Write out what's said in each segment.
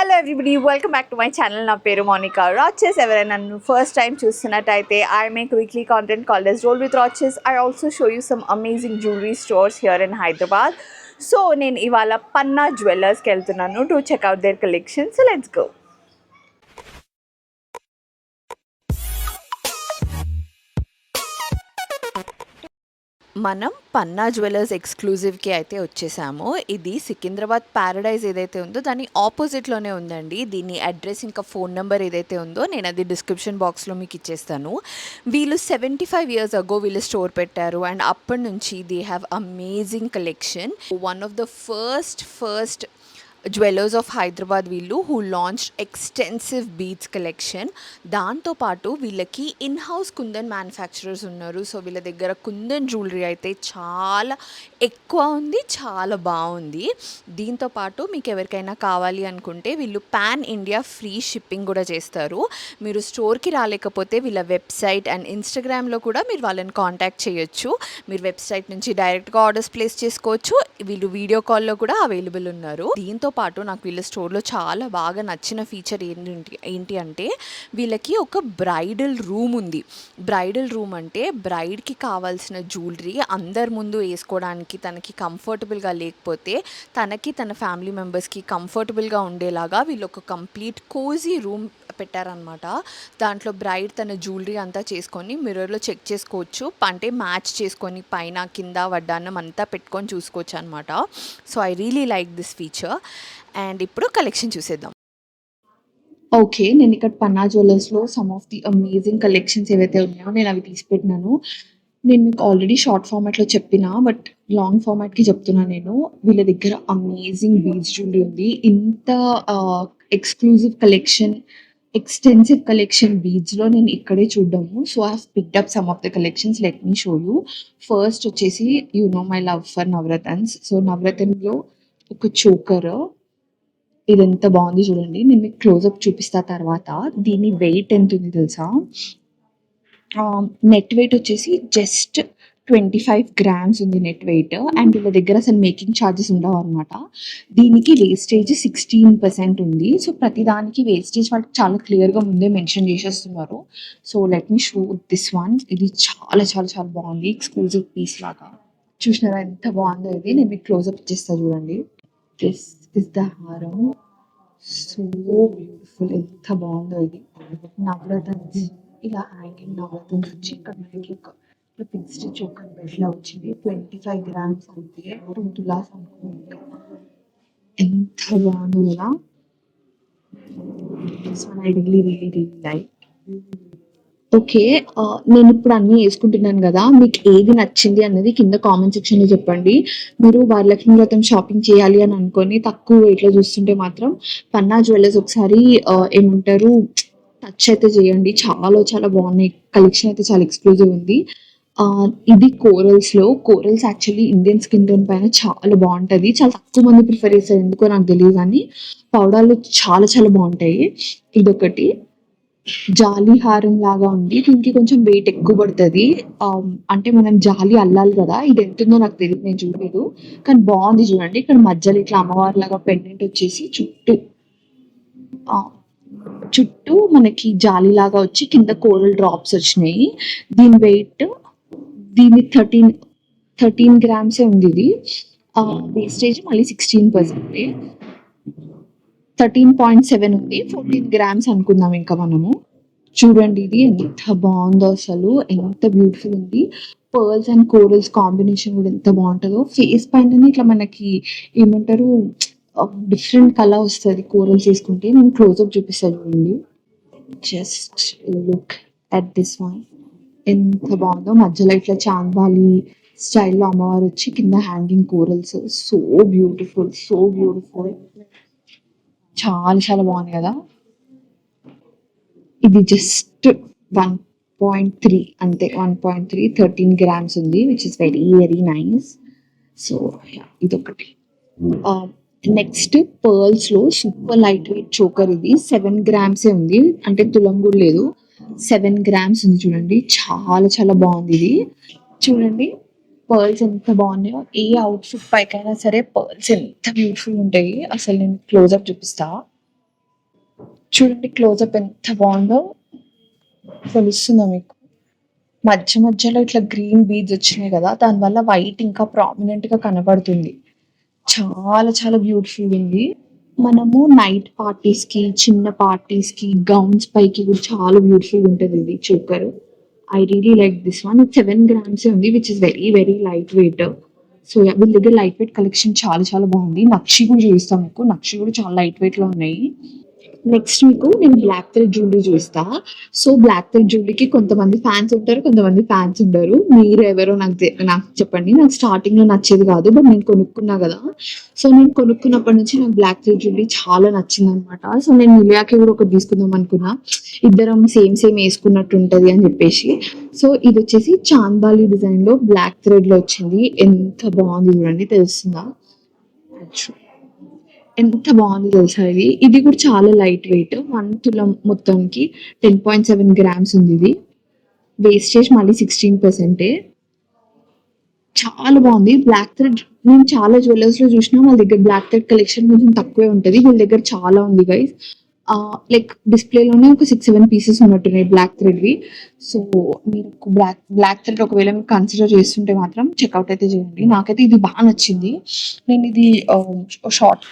Hello everybody, welcome back to my channel. నా పేరు మోనికా రాచెస్. ఎవరైనా నన్ను ఫస్ట్ టైం చూస్తున్నట్టయితే I make weekly content called as roll with Raches. I also show you some amazing jewellery stores here in Hyderabad. So నేను ఇవాళ పన్నా జ్యువెలర్స్కి వెళ్తున్నాను to check out their collection. So let's go. మనం పన్నా జ్యువెలర్స్ ఎక్స్క్లూజివ్కి అయితే వచ్చేసాము. ఇది సికింద్రాబాద్ ప్యారడైజ్ ఏదైతే ఉందో దాని ఆపోజిట్లోనే ఉందండి. దీని అడ్రస్ ఇంకా ఫోన్ నెంబర్ ఏదైతే ఉందో నేను అది డిస్క్రిప్షన్ బాక్స్లో మీకు ఇచ్చేస్తాను. వీళ్ళు 75 years అగో వీళ్ళు స్టోర్ పెట్టారు అండ్ అప్పటి నుంచి they have amazing collection. One of the first jewellers of Hyderabad వీళ్ళు who launched extensive beads collection. దాంతోపాటు వీళ్ళకి ఇన్ హౌస్ కుందన్ మ్యానుఫ్యాక్చరర్స్ ఉన్నారు. సో వీళ్ళ దగ్గర కుందన్ జ్యువెలరీ అయితే చాలా ఎక్కువ ఉంది, చాలా బాగుంది. దీంతోపాటు మీకు ఎవరికైనా కావాలి అనుకుంటే వీళ్ళు పాన్ ఇండియా ఫ్రీ షిప్పింగ్ కూడా చేస్తారు. మీరు స్టోర్కి రాలేకపోతే వీళ్ళ వెబ్సైట్ అండ్ ఇన్స్టాగ్రామ్లో కూడా మీరు వాళ్ళని కాంటాక్ట్ చేయొచ్చు. మీరు వెబ్సైట్ నుంచి డైరెక్ట్గా ఆర్డర్స్ ప్లేస్ చేసుకోవచ్చు. వీళ్ళు వీడియో కాల్లో కూడా అవైలబుల్ ఉన్నారు. దీంతో పాటు నాకు వీళ్ళ స్టోర్లో చాలా బాగా నచ్చిన ఫీచర్ ఏంటి అంటే వీళ్ళకి ఒక బ్రైడల్ రూమ్ ఉంది. బ్రైడల్ రూమ్ అంటే బ్రైడ్కి కావాల్సిన జ్యువెలరీ అందరి ముందు వేసుకోవడానికి తనకి కంఫర్టబుల్గా లేకపోతే తనకి తన ఫ్యామిలీ మెంబర్స్కి కంఫర్టబుల్గా ఉండేలాగా వీళ్ళు ఒక కంప్లీట్ కోజీ రూమ్ పెట్టారనమాట. దాంట్లో బ్రైడ్ తన జ్యువెలరీ అంతా చేసుకొని మిర్రర్లో చెక్ చేసుకోవచ్చు. అంటే మ్యాచ్ చేసుకొని పైన కింద వడ్డాన్నం అంతా పెట్టుకొని చూసుకోవచ్చు అనమాట. So I really like this feature. And ఇప్పుడు కలెక్షన్ చూసేద్దాం. ఓకే, నేను ఇక్కడ పన్నా జ్యువెలర్స్లో some of the amazing collections ఏవైతే ఉన్నాయో నేను అవి తీసి పెట్టినాను. నేను మీకు ఆల్రెడీ షార్ట్ ఫార్మాట్లో చెప్పిన బట్ లాంగ్ ఫార్మాట్కి చెప్తున్నా. నేను వీళ్ళ దగ్గర అమేజింగ్ బీడ్స్ జ్యువెలరీ ఉంది. ఇంత ఎక్స్క్లూజివ్ కలెక్షన్, ఎక్స్టెన్సివ్ కలెక్షన్ బీడ్స్లో నేను ఇక్కడే చూడ్డాము. So I have picked up some of the collections. Let me show you. First వచ్చేసి you know my love for navratnas. So నవరత్నంలో ఒక చోకర్, ఇది ఎంత బాగుంది చూడండి. నేను మీకు క్లోజప్ చూపిస్తా తర్వాత. దీని వెయిట్ ఎంత ఉంది తెలుసా? నెట్ వెయిట్ వచ్చేసి జస్ట్ 25 grams ఉంది నెట్ వెయిట్. అండ్ వీళ్ళ దగ్గర అసలు మేకింగ్ ఛార్జెస్ ఉండవు అనమాట. దీనికి వేస్టేజ్ 16% ఉంది. సో ప్రతిదానికి వేస్టేజ్ వాళ్ళకి చాలా క్లియర్గా ముందే మెన్షన్ చేసేస్తున్నారు. So let me show this one. ఇది చాలా చాలా చాలా బాగుంది, ఎక్స్క్లూజివ్ పీస్ లాగా. చూసినారా ఎంత బాగుందో ఇది? నేను మీకు క్లోజప్ ఇచ్చేస్తా చూడండి. దిస్ ఇస్ ద హారం. సో బ్యూటిఫుల్, ఎంత బాగుందో ఇది. నవరత్న్స్ ఇలా హ్యాంగింగ్ నవరత్న్స్ వచ్చి ఇక్కడ మనకి ఒక పిన్ స్టిచ్ ఒక బెడ్లా వచ్చింది. 25 grams అంటే 2 tulas అనుకుంటే ఎంత బాగుందో కదా. So I really really really like. Okay, నేను ఇప్పుడు అన్నీ వేసుకుంటున్నాను కదా, మీకు ఏది నచ్చింది అన్నది కింద కామెంట్ సెక్షన్లో చెప్పండి. మీరు వరలక్ష్మి వ్రతం షాపింగ్ చేయాలి అని అనుకొని తక్కువ వెయిట్లో చూస్తుంటే మాత్రం పన్నా జ్యువెలర్స్ ఒకసారి ఏమంటారు టచ్ అయితే చేయండి. చాలా చాలా బాగున్నాయి. కలెక్షన్ అయితే చాలా ఎక్స్క్లూజివ్ ఉంది. ఇది corals actually Indian skin tone పైన చాలా బాగుంటుంది. చాలా తక్కువ మంది ప్రిఫర్ చేస్తారు, ఎందుకో నాకు తెలియదు. కానీ పౌడర్లు చాలా చాలా బాగుంటాయి. ఇదొకటి జాలి హారం లాగా ఉంది. దీనికి కొంచెం వెయిట్ ఎక్కువ పడుతుంది. అంటే మనం జాలి అల్లాలి కదా, ఇది ఎంతుందో నాకు తెలియదు, నేను చూడలేదు. కానీ బాగుంది చూడండి. ఇక్కడ మధ్యలో ఇట్లా అమ్మవారి లాగా పెండెంట్ వచ్చేసి చుట్టూ మనకి జాలి లాగా వచ్చి కింద కోరల్ డ్రాప్స్ వచ్చినాయి. దీని వెయిట్ 13 grams ఉంది. ఇది వేస్టేజ్ మళ్ళీ 16%. 13.7 ఉంది. 14 grams అనుకుందాం ఇంకా మనము. చూడండి ఇది ఎంత బాగుందో, అసలు ఎంత బ్యూటిఫుల్ ఉంది. పర్ల్స్ అండ్ కోరల్స్ కాంబినేషన్ కూడా ఎంత బాగుంటుందో. ఫేస్ పైన ఇట్లా మనకి ఏమంటారు డిఫరెంట్ కలర్ వస్తుంది కోరల్స్ వేసుకుంటే. నేను క్లోజప్ చూపిస్తాను చూడండి. Just look at this one. ఎంత బాగుందో. మధ్యలో ఇట్లా చాంద్బాలి స్టైల్లో అమ్మవారు వచ్చి కింద hanging corals. So beautiful, so beautiful. చాలా చాలా బాగుంది కదా. ఇది జస్ట్ 1.3 అంతే. 1.3 13 grams ఉంది, which is very very nice. So ఇదొకటి. నెక్స్ట్ పర్ల్స్లో సూపర్ లైట్ వెయిట్ చోకర్. ఇది 7 grams ఉంది, అంటే తులం కూడా లేదు. 7 grams ఉంది చూడండి. చాలా చాలా బాగుంది ఇది. చూడండి పర్ల్స్ ఎంత బాగున్నాయో. ఏ అవుట్ఫిట్ పైకైనా సరే పర్ల్స్ ఎంత బ్యూటిఫుల్ ఉంటాయి. అసలు నేను క్లోజప్ చూపిస్తా. చూడండి క్లోజప్ ఎంత బాగుందో, తెలుస్తుందా మీకు? మధ్య మధ్యలో ఇట్లా గ్రీన్ బీడ్స్ వచ్చినాయి కదా, దానివల్ల వైట్ ఇంకా ప్రామినెంట్ గా కనబడుతుంది. చాలా చాలా బ్యూటిఫుల్ ఉంది. మనము నైట్ పార్టీస్ కి, చిన్న పార్టీస్ కి, గౌన్స్ పైకి కూడా చాలా బ్యూటిఫుల్ ఉంటుంది ఇది choker. I really like this one. 7 grams ఉంది, which is very very light weight. So వీళ్ళ దగ్గర లైట్ వెయిట్ కలెక్షన్ చాలా చాలా బాగుంది. నక్షి కూడా చూపిస్తాం మీకు, నక్షి కూడా చాలా లైట్ వెయిట్ లో ఉన్నాయి. నెక్స్ట్ మీకు నేను బ్లాక్ థ్రెడ్ జ్యువెలరీ చూపిస్తా. సో బ్లాక్ థ్రెడ్ జ్యువెలరీకి కొంతమంది ఫ్యాన్స్ ఉంటారు, కొంతమంది ఫ్యాన్స్ ఉండరు. మీరు ఎవరో నాకు చెప్పండి. నాకు స్టార్టింగ్ లో నచ్చేది కాదు, బట్ నేను కొనుక్కున్నా కదా. సో నేను కొనుక్కున్నప్పటి నుంచి నాకు బ్లాక్ థ్రెడ్ జ్యువెలరీ చాలా నచ్చింది అనమాట. సో నేను నిలియాకి కూడా ఒకటి తీసుకుందాం అనుకున్నా, ఇద్దరం సేమ్ సేమ్ వేసుకున్నట్టు ఉంటది అని చెప్పేసి. సో ఇది వచ్చేసి చాంద్బాలి డిజైన్ లో బ్లాక్ థ్రెడ్ లో వచ్చింది. ఎంత బాగుంది చూడండి, తెలుస్తుందా? ఎంత బాగుంది తెలుసా ఇది. ఇది కూడా చాలా లైట్ వెయిట్, 1 తులం మొత్తానికి 10.7 grams ఉంది. ఇది వేస్టేజ్ మళ్ళీ 16%. చాలా బాగుంది బ్లాక్ థ్రెడ్. నేను చాలా జ్యువెలర్స్ లో చూసినా వాళ్ళ దగ్గర బ్లాక్ థ్రెడ్ కలెక్షన్ కొంచెం తక్కువే ఉంటది, వీళ్ళ దగ్గర చాలా ఉంది గైస్. లైక్ డిస్ప్లేలోనే ఒక 6-7 పీసెస్ ఉన్నట్టున్నాయి బ్లాక్ థ్రెడ్వి. సో మీరు బ్లాక్ థ్రెడ్ ఒకవేళ మీరు కన్సిడర్ చేస్తుంటే మాత్రం చెక్అవుట్ అయితే చేయండి. నాకైతే ఇది బాగా నచ్చింది. నేను ఇది short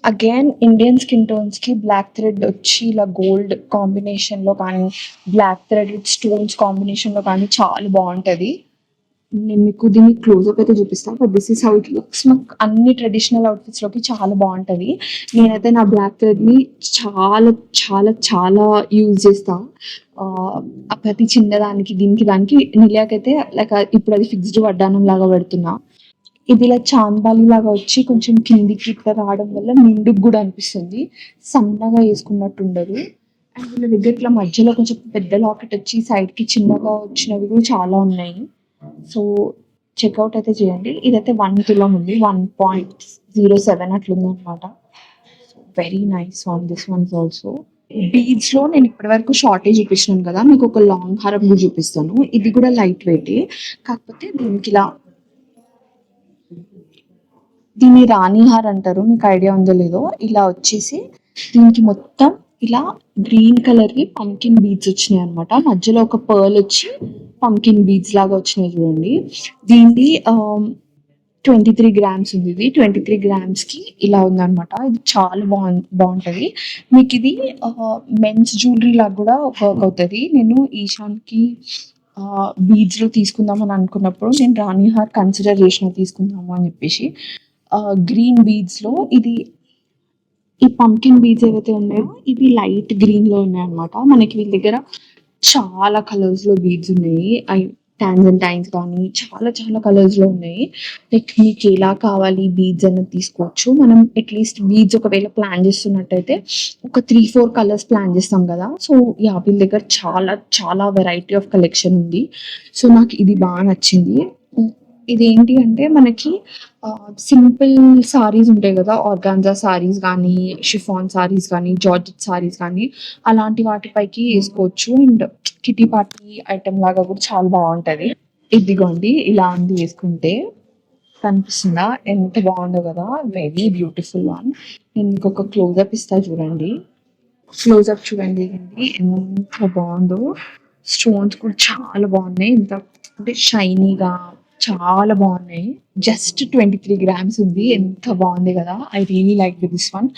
again Indian skin tones కి బ్లాక్ థ్రెడ్ వచ్చి ఇలా గోల్డ్ కాంబినేషన్ లో కానీ, black thread with stones combination లో కానీ చాలా బాగుంటది. నేను మీకు దీన్ని క్లోజ్అప్ అయితే చూపిస్తాను, but this is how it looks. మాకు అన్ని ట్రెడిషనల్ అవుట్ఫిట్స్ లోకి చాలా బాగుంటది. నేనైతే నా బ్లాక్ థ్రెడ్ ని చాలా చాలా చాలా యూజ్ చేస్తా. ప్రతి చిన్నదానికి దీనికి దానికి. నిలియాకైతే లైక్ ఇప్పుడు అది ఫిక్స్డ్ వడ్డానం లాగా పెడుతున్నా. ఇది ఇలా చాందాలి లాగా వచ్చి కొంచెం కిందికి ఇట్లా రావడం వల్ల నిండుకు కూడా అనిపిస్తుంది, సన్నగా వేసుకున్నట్టు ఉండదు. అండ్ వీళ్ళ దగ్గర ఇట్లా మధ్యలో కొంచెం పెద్ద లాకెట్ వచ్చి సైడ్ కి చిన్నగా వచ్చినవి కూడా చాలా ఉన్నాయి. సో చెక్అవుట్ అయితే చేయండి. ఇదైతే 1 తులం ఉంది, 1.07 అట్లుంది అనమాట. Very nice on this once also. Beads లో నేను ఇప్పటి వరకు షార్టేజ్ చూపించినాను కదా, మీకు ఒక లాంగ్ హారం కూడా చూపిస్తాను. ఇది కూడా లైట్ వెయిట్, కాకపోతే దీనికి ఇలా, దీన్ని రాణిహార్ అంటారు, మీకు ఐడియా ఉందో లేదో. ఇలా వచ్చేసి దీనికి మొత్తం ఇలా గ్రీన్ కలర్ వి పంకిన్ బీడ్స్ వచ్చినాయి అనమాట. మధ్యలో ఒక పర్ల్ వచ్చి పంకిన్ బీడ్స్ లాగా వచ్చినాయి చూడండి. దీన్ని 23 grams ఉంది. ఇది 23 grams కి ఇలా ఉందన్నమాట. ఇది చాలా బాగుంటది. మీకు ఇది మెన్స్ జ్యువెలరీ లాగా కూడా వర్క్ అవుతుంది. నేను ఈశాన్ కి బీడ్స్ లో తీసుకుందాం అని అనుకున్నప్పుడు నేను రాణిహార్ కన్సిడర్ చేసిన తీసుకుందాము అని చెప్పేసి. గ్రీన్ బీడ్స్ లో ఇది, ఈ పంకిన్ బీడ్స్ ఏవైతే ఉన్నాయో ఇవి లైట్ గ్రీన్ లో ఉన్నాయి అనమాట. మనకి వీళ్ళ దగ్గర చాలా కలర్స్ లో బీడ్స్ ఉన్నాయి. టాంజెంటైన్స్ కానీ చాలా చాలా కలర్స్ లో ఉన్నాయి. లైక్ మీకు ఎలా కావాలి బీడ్స్ అనేది తీసుకోవచ్చు. మనం అట్లీస్ట్ బీడ్స్ ఒకవేళ ప్లాన్ చేస్తున్నట్టయితే ఒక 3-4 కలర్స్ ప్లాన్ చేస్తాం కదా. సో యా, వీళ్ళ దగ్గర చాలా చాలా వెరైటీ ఆఫ్ కలెక్షన్ ఉంది. సో నాకు ఇది బాగా నచ్చింది. ఇది ఏంటి అంటే మనకి సింపుల్ సారీస్ ఉంటాయి కదా, ఆర్గాన్జా సారీస్ కానీ, షిఫాన్ సారీస్ కానీ, జార్జెట్ సారీస్ కానీ, అలాంటి వాటిపైకి వేసుకోవచ్చు. అండ్ కిటీ పార్టీ ఐటమ్ లాగా కూడా చాలా బాగుంటది. ఇదిగోండి ఇలా ఉంది వేసుకుంటే, కనిపిస్తుందా ఎంత బాగుందో కదా, వెరీ బ్యూటిఫుల్ వన్. నేను ఇంకొక క్లోజ్అప్ ఇస్తా చూడండి. క్లోజ్అప్ చూడండి ఎంత బాగుందో. స్టోన్స్ కూడా చాలా బాగున్నాయి, ఎంత అంటే షైనీగా చాలా బాగున్నాయి. జస్ట్ 23 grams ఉంది, ఎంత బాగుంది కదా. I really like this one.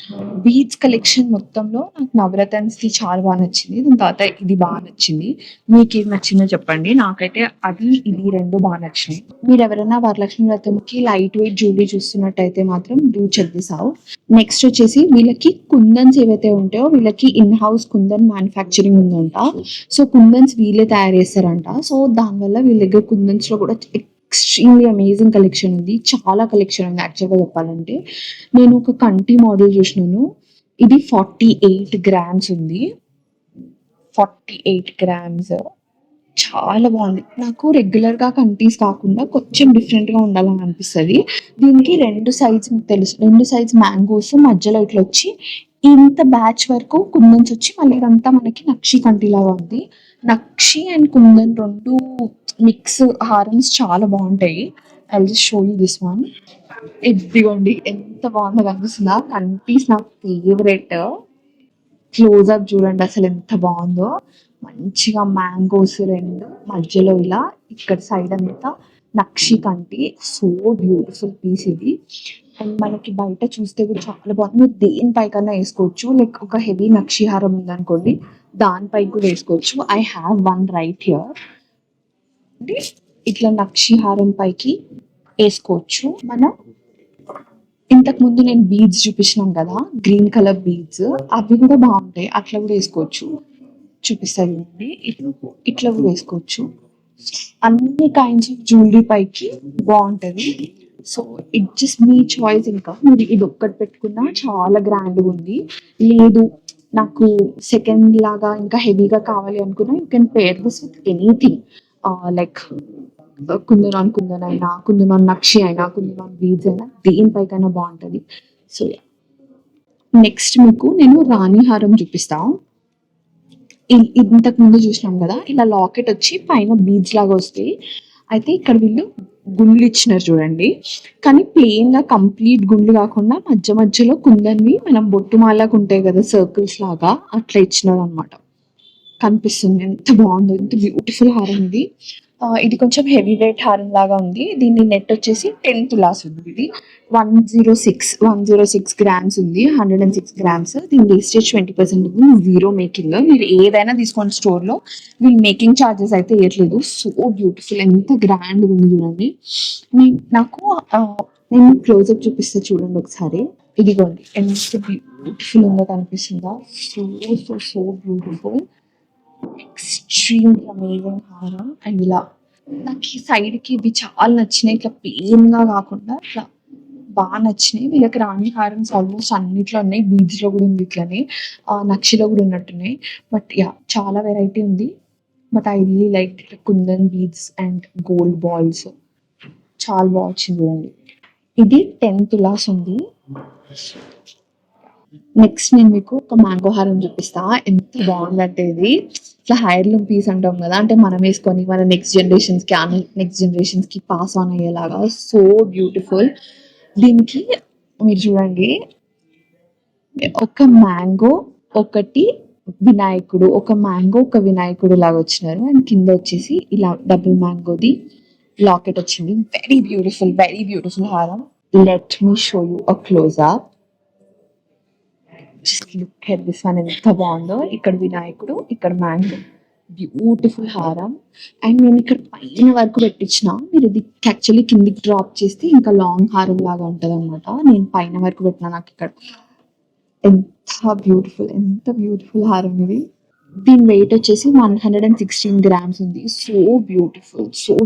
Beads collection మొత్తంలో నాకు నవరత్న్స్ ది చాలా బాగా నచ్చింది. దాని తర్వాత ఇది బాగా నచ్చింది. మీకు ఏది నచ్చిందో చెప్పండి. నాకైతే అది ఇది రెండు బాగా నచ్చినాయి. మీరు ఎవరైనా వరలక్ష్మి వ్రతంకి లైట్ వెయిట్ జ్యువెలరీ చూస్తున్నట్టయితే మాత్రం do check this out. Next వచ్చేసి వీళ్ళకి కుందన్స్ ఏవైతే ఉంటాయో, వీళ్ళకి ఇన్ హౌస్ కుందన్ మ్యానుఫ్యాక్చరింగ్ ఉందంట. సో కుందన్స్ వీళ్ళే తయారు చేస్తారంట. సో దానివల్ల వీళ్ళ దగ్గర కుందన్స్ లో కూడా ఎక్స్ట్రీమ్లీ అమేజింగ్ కలెక్షన్ ఉంది. చాలా కలెక్షన్ ఉంది యాక్చువల్గా చెప్పాలంటే. నేను ఒక కంటి మోడల్ చూసినాను, ఇది 48 grams ఉంది. 48 grams చాలా బాగుంది. నాకు రెగ్యులర్ గా కంటీస్ కాకుండా కొంచెం డిఫరెంట్ గా ఉండాలని అనిపిస్తుంది. దీనికి 2 sides మీకు తెలుసు, 2 sides మ్యాంగోస్, మధ్యలో ఇట్లా వచ్చి ఇంత బ్యాచ్ వరకు కుందన్స్ వచ్చి మళ్ళీ ఇదంతా మనకి నక్షి కంటి లాగా ఉంది. నక్షి అండ్ కుందన్ రెండు మిక్స్ హారమ్స్ చాలా బాగుంటాయి. I just show you this one. ఇదిగోండి ఎంత బాగుందో కనిపిస్తుందా. కంటీస్ నా ఫేవరెట్. క్లోజప్ చూడండి అసలు ఎంత బాగుందో. మంచిగా మ్యాంగోస్ రెండు మధ్యలో ఇలా ఇక్కడ సైడ్ అంతా నక్షి కంటి. సో బ్యూటిఫుల్ పీస్ ఇది. అండ్ మనకి బయట చూస్తే కూడా చాలా బాగుంది. మీరు దేనిపైకన్నా వేసుకోవచ్చు. లైక్ ఒక హెవీ నక్షి హారం ఉందనుకోండి, దానిపై కూడా వేసుకోవచ్చు. I have one right here. అంటే ఇట్లా నక్షి హారం పైకి వేసుకోవచ్చు మనం. ఇంతకు ముందు నేను బీడ్స్ చూపించినాను కదా, గ్రీన్ కలర్ బీడ్స్, అవి కూడా బాగుంటాయి. అట్లా కూడా వేసుకోవచ్చు. చూపిస్తాను చూడండి, ఇట్లా కూడా వేసుకోవచ్చు. అన్ని కైండ్స్ ఆఫ్ జ్యువెలరీ పైకి బాగుంటది. So it just me choice. ఇంకా మీరు ఇది ఒక్కటి పెట్టుకున్నా చాలా గ్రాండ్గా ఉంది. లేదు నాకు సెకండ్ లాగా ఇంకా హెవీగా కావాలి అనుకున్నా, you can pair this with anything. Like కుందనాన్ కుందన్ అయినా, కుందనాన్ నక్షి అయినా, కుందనాన్ బీడ్స్ అయినా, దేనిపైకైనా బాగుంటది. సో నెక్స్ట్ మీకు నేను రాణి హారం చూపిస్తా. ఇంతకు ముందు చూసినాం కదా, ఇలా లాకెట్ వచ్చి పైన బీడ్స్ లాగా వస్తాయి. అయితే ఇక్కడ వీళ్ళు గుండ్లు ఇచ్చినారు చూడండి, కానీ ప్లెయిన్ గా కంప్లీట్ గుండ్లు కాకుండా మధ్య మధ్యలో కుందన్వి మనం బొట్టుమాలకు ఉంటాయి కదా సర్కిల్స్ లాగా, అట్లా ఇచ్చినారు అనమాట. కనిపిస్తుంది ఎంత బాగుందో, ఎంత బ్యూటిఫుల్ హారం ఇది. ఇది కొంచెం హెవీ వెయిట్ హారం లాగా ఉంది. దీని నెట్ వచ్చేసి 10 తులాస్ ఉంది. ఇది 106 గ్రామ్స్ ఉంది, 106 గ్రామ్స్. దీని వేస్టేజ్ 20% ఉంది. Zero making. మీరు ఏదైనా తీసుకోండి స్టోర్ లో, వీళ్ళు మేకింగ్ ఛార్జెస్ అయితే వేయట్లేదు. సో బ్యూటిఫుల్, ఎంత గ్రాండ్ ఉంది చూడండి. నాకు నేను క్లోజ్అప్ చూపిస్తే చూడండి ఒకసారి. ఇదిగోండి ఎంత బ్యూటిఫుల్ ఉందో, కనిపిస్తుందా? So so so beautiful, extremely amazing హారం. అండ్ ఇలా నాకు ఈ సైడ్ కి ఇవి చాలా నచ్చినాయి. ఇట్లా ప్లెయిన్ గా కాకుండా ఇట్లా బాగా నచ్చినాయి. వీళ్ళకి రాణి హారమ్స్ ఆల్మోస్ట్ అన్నిట్లో ఉన్నాయి. బీడ్స్ లో కూడా ఉంది, ఇట్లనే నక్షిలో కూడా ఉన్నట్టున్నాయి. బట్ యా చాలా వెరైటీ ఉంది. But I really like kundan beads and gold balls. చాలా బాగా వచ్చింది చూడండి. ఇది 10 తులాస్ ఉంది. నెక్స్ట్ నేను మీకు ఒక మ్యాంగో హారం చూపిస్తా. ఎంత బాగుందంటే ఇది ఇట్లా హైర్లూమ్ పీస్ అంటాం కదా, అంటే మనం వేసుకొని మన నెక్స్ట్ జనరేషన్స్ కి పాస్ ఆన్ అయ్యేలాగా. So beautiful. దీనికి మీరు చూడండి, ఒక మ్యాంగో ఒకటి వినాయకుడు, ఒక మ్యాంగో ఒక వినాయకుడు లాగా వచ్చినారు. అండ్ కింద వచ్చేసి ఇలా డబుల్ మ్యాంగోది లాకెట్ వచ్చింది. వెరీ బ్యూటిఫుల్ హారం. Let me show you a close up. Just look at this one, ఎంత బాగుందో. ఇక్కడ వినాయకుడు, ఇక్కడ మ్యాంగో, బ్యూటిఫుల్ హారం. అండ్ నేను ఇక్కడ పైన వరకు పెట్టించిన, మీరు ఇది యాక్చువల్లీ కిందికి డ్రాప్ చేస్తే ఇంకా లాంగ్ హారం లాగా ఉంటది అనమాట. నేను పైన వరకు పెట్టినా. నాకు ఇక్కడ ఎంత బ్యూటిఫుల్ హారం ఇది. దీని వెయిట్ వచ్చేసి 116 గ్రామ్స్ ఉంది. So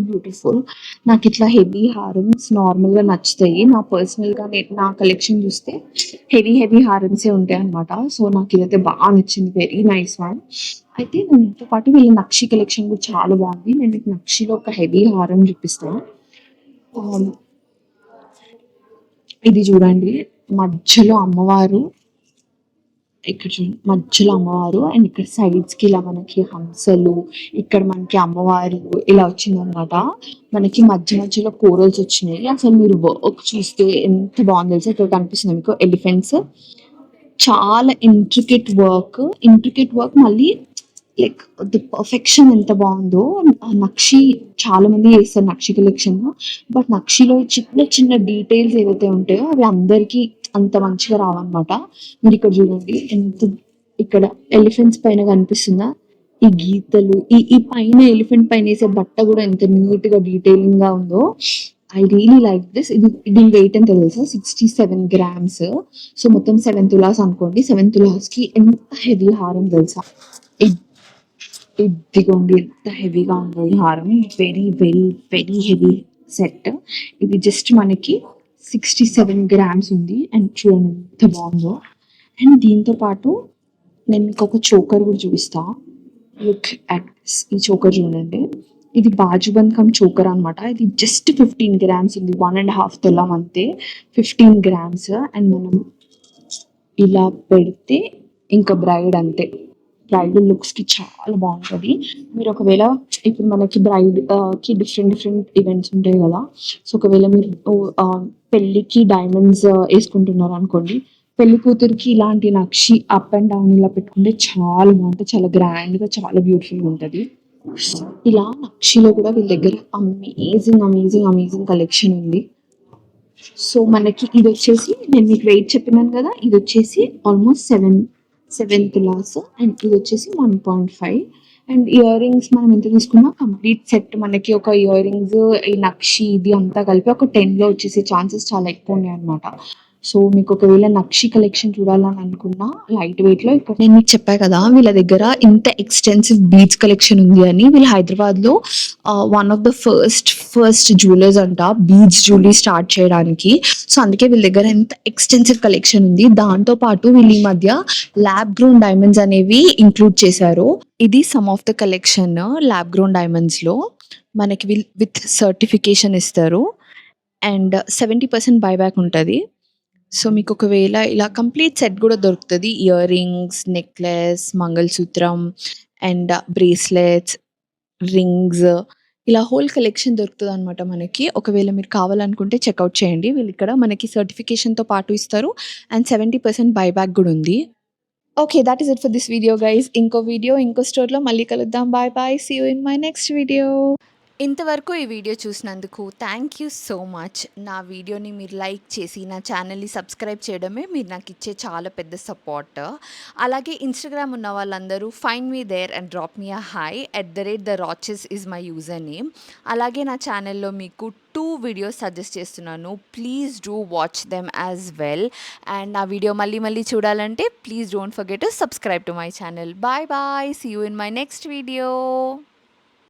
beautiful. నాకు ఇట్లా హెవీ హారమ్స్ నార్మల్ గా నచ్చుతాయి. నా పర్సనల్ గా నా కలెక్షన్ చూస్తే హెవీ హారమ్సే ఉంటాయి అనమాట. సో నాకు ఇదైతే బాగా నచ్చింది. Very nice one. అయితే దీంతో పాటు వీళ్ళ నక్షి కలెక్షన్ కూడా చాలా బాగుంది. నేను మీకు నక్షిలో ఒక హెవీ హారం చూపిస్తాను. ఇది చూడండి, మధ్యలో అమ్మవారు, ఇక్కడ చూడండి మధ్యలో అమ్మవారు, అండ్ ఇక్కడ సైడ్స్ కి ఇలా మనకి హంసలు, ఇక్కడ మనకి అమ్మవారు ఇలా వచ్చింది అనమాట. మనకి మధ్యలో కోరల్స్ వచ్చినాయి. అసలు మీరు వర్క్ చూస్తే ఎంత బాగుంది తెలుసా. ఇక్కడ కనిపిస్తుంది మీకు ఎలిఫెంట్స్. చాలా ఇంట్రికేట్ వర్క్ మళ్ళీ లైక్ ది పర్ఫెక్షన్ ఎంత బాగుందో. నక్షి చాలా మంది చేస్తారు నక్షి కలెక్షన్, బట్ నక్షిలో చిన్న డీటెయిల్స్ ఏవైతే ఉంటాయో అవి అందరికి అంత మంచిగా రావన్నమాట. మీరు ఇక్కడ చూడండి, ఇక్కడ ఎలిఫెంట్స్ పైన కనిపిస్తుందా ఈ గీతలు, ఈ పైన ఎలిఫెంట్ పైన వేసే బట్ట కూడా ఎంత నీట్ గా డీటెయిలింగ్ గా ఉందో. I really like this. దీని వెయిట్ ఎంత తెలుసా? 67 గ్రామ్స్. సో మొత్తం 7 తులాస్ అనుకోండి. 7 తులాస్ కి ఎంత హెవీ హారం తెలుసా. ఇదిగోండి ఎంత హెవీగా ఉందో ఈ హారం. Very heavy set. ఇది జస్ట్ మనకి 67 గ్రామ్స్ ఉంది. అండ్ చూడండి ఎంత బాగుందో. అండ్ దీంతో పాటు నేను మీకు ఒక చోకర్ కూడా చూపిస్తా. లుక్ అట్ ఈ చోకర్ చూడండి. ఇది బాజుబంద్ కమ్ చోకర్ అనమాట. ఇది జస్ట్ 15 గ్రామ్స్ ఉంది. 1.5 తులం అంతే, 15 గ్రామ్స్. అండ్ మనం ఇలా పెడితే ఇంకా బ్రైడ్ అంతే. బ్రైడల్ లుక్స్ కి చాలా బాగుంటది. మీరు ఒకవేళ ఇప్పుడు మనకి బ్రైడ్ కి డిఫరెంట్ ఈవెంట్స్ ఉంటాయి కదా. సో ఒకవేళ మీరు పెళ్లికి డైమండ్స్ వేసుకుంటున్నారు అనుకోండి, పెళ్లి కూతురికి ఇలాంటి నక్షి అప్ అండ్ డౌన్ ఇలా పెట్టుకుంటే చాలా బాగుంటుంది. చాలా గ్రాండ్‌గా చాలా బ్యూటిఫుల్‌గా ఉంటది. ఇలా నక్షిలో కూడా వీళ్ళ దగ్గర అమేజింగ్ కలెక్షన్ ఉంది. సో మనకి ఇదొచ్చేసి నేను మీకు వెయిట్ చెప్పినాను కదా! ఇదొచ్చేసి ఆల్మోస్ట్ 7 తులాస్ అండ్ ఇదొచ్చేసి 1.5 అండ్ ఇయర్ రింగ్స్ మనం ఎంత తీసుకున్నా కంప్లీట్ సెట్ మనకి ఒక ఇయర్ రింగ్స్, ఈ నక్షి ఇది అంతా కలిపి ఒక 10లో వచ్చేసే ఛాన్సెస్ చాలా ఎక్కువ ఉన్నాయన్నమాట. సో మీకు ఒకవేళ నక్షి కలెక్షన్ చూడాలని అనుకున్నా లైట్ వెయిట్‌లో ఇక్కడ నేను మీకు చెప్పా కదా! వీళ్ళ దగ్గర ఇంత ఎక్స్‌టెన్సివ్ బీడ్స్ కలెక్షన్ ఉంది అని. వీళ్ళు హైదరాబాద్‌లో one of the first jewellers అంట బీడ్స్ జ్యువెలరీ స్టార్ట్ చేయడానికి. సో అందుకే వీళ్ళ దగ్గర ఎంత ఎక్స్‌టెన్సివ్ కలెక్షన్ ఉంది. దాంతో పాటు వీళ్ళు ఈ మధ్య ల్యాబ్ గ్రోన్ డైమండ్స్ అనేవి ఇంక్లూడ్ చేశారు. ఇది some of the collection lab grown డైమండ్స్‌లో. మనకి విత్ సర్టిఫికేషన్ ఇస్తారు. అండ్ 70% బైబ్యాక్ ఉంటది. సో మీకు ఒకవేళ ఇలా కంప్లీట్ సెట్ గూడా దొరుకుతది. ఇయర్ రింగ్స్, నెక్లెస్, మంగళసూత్రం అండ్ బ్రేస్లెట్స్, రింగ్స్ ఇలా హోల్ కలెక్షన్ దొరుకుతదనమాట మనకి. ఒకవేళ మీరు కావాలనుకుంటే చెక్‌ఔట్ చేయండి. వీళ్ళిక్కడ మనకి సర్టిఫికేషన్‌తో పాటు ఇస్తారు. అండ్ 70% బైబ్యాక్ గూడా ఉంది. Okay. That is it for this video guys. ఇంకో వీడియో, ఇంకో స్టోరీలో మళ్ళీ కలుద్దాం. Bye bye. See you in my next video. ఇంతవరకు ఈ వీడియో చూసినందుకు థ్యాంక్ యూ సో మచ్. నా వీడియోని మీరు లైక్ చేసి నా ఛానల్ని సబ్స్క్రైబ్ చేయడమే మీరు నాకు ఇచ్చే చాలా పెద్ద సపోర్ట్. అలాగే ఇన్స్టాగ్రామ్ ఉన్న వాళ్ళందరూ find me there and drop me a hi @the Roches is my user name. అలాగే నా ఛానల్లో మీకు 2 వీడియోస్ సజెస్ట్ చేస్తున్నాను. Please do watch them as well. And నా వీడియో మళ్ళీ మళ్ళీ చూడాలంటే please don't forget to subscribe to my channel. Bye bye. See you in my next video.